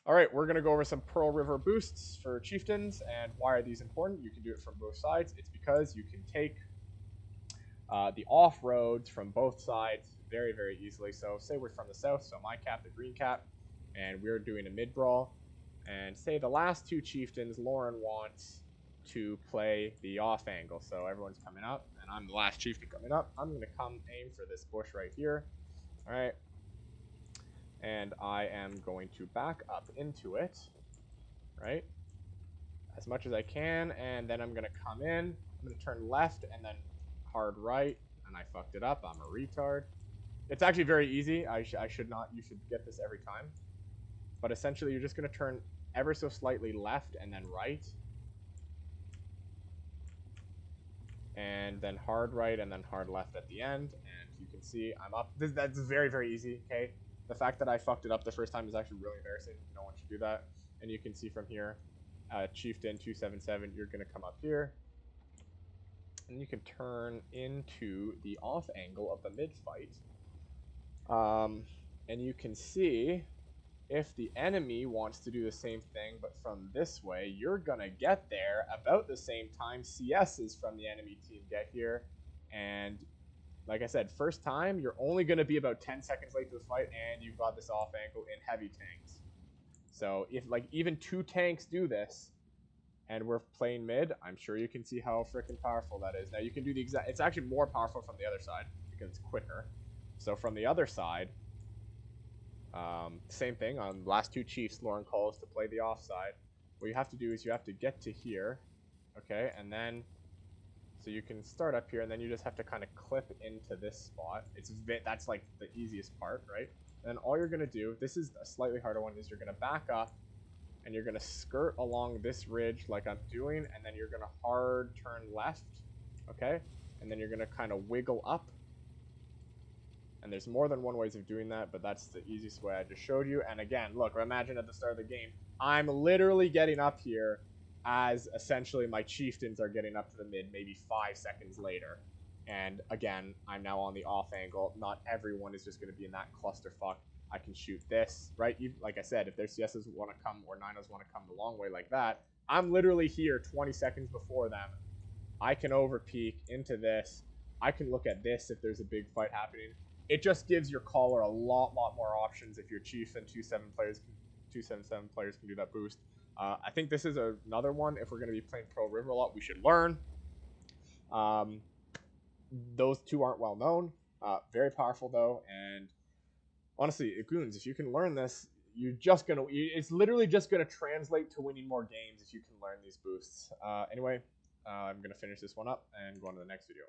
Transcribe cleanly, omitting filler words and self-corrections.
All right, we're gonna go over some Pearl River boosts for chieftains, and why are these important? You can do it from both sides. It's because you can take the off roads from both sides very, very easily. So say we're from the south, so my cap, the green cap, and we're doing a mid brawl. And say the last two chieftains, Lauren wants to play the off angle. So everyone's coming up, and I'm the last chieftain coming up. I'm gonna come aim for this bush right here. All right. And I am going to back up into it, right, as much as I can, and then I'm going to come in. I'm going to turn left and then hard right, and I fucked it up. I'm a retard. It's actually very easy. I should not. You should get this every time. But essentially, you're just going to turn ever so slightly left and then right, and then hard right and then hard left at the end. And you can see I'm up. That's very, very easy, okay? The fact that I fucked it up the first time is actually really embarrassing. No one should do that. And you can see from here, Chieftain 277, you're going to come up here. And you can turn into the off angle of the mid fight. And you can see if the enemy wants to do the same thing, but from this way, you're going to get there about the same time CSs from the enemy team get here. And like I said, first time, you're only going to be about 10 seconds late to the fight, and you've got this off angle in heavy tanks. So if like even 2 tanks do this, and we're playing mid, I'm sure you can see how freaking powerful that is. Now you can do the exact, it's actually more powerful from the other side, because it's quicker. So from the other side, same thing, on last 2 chiefs, Lauren calls to play the offside. What you have to do is you have to get to here, okay, and then so you can start up here, and then you just have to kind of clip into this spot. That's like the easiest part, right? And all you're gonna do, this is a slightly harder one, is you're gonna back up, and you're gonna skirt along this ridge like I'm doing, and then you're gonna hard turn left, okay? And then you're gonna kind of wiggle up. And there's more than one ways of doing that, but that's the easiest way I just showed you. And again, look, imagine at the start of the game, I'm literally getting up here as essentially my chieftains are getting up to the mid maybe 5 seconds later. And again, I'm now on the off angle. Not everyone is just going to be in that clusterfuck. I can shoot this, right? Like I said, if their CSs want to come or Ninos want to come the long way like that, I'm literally here 20 seconds before them. I can overpeak into this. I can look at this if there's a big fight happening. It just gives your caller a lot more options if your chief and 277 players can do that boost. I think this is another one. If we're going to be playing Pro River a lot, we should learn. Those 2 aren't well known. Very powerful though, and honestly, goons, if you can learn this, it's literally just gonna translate to winning more games if you can learn these boosts. Anyway, I'm gonna finish this one up and go on to the next video.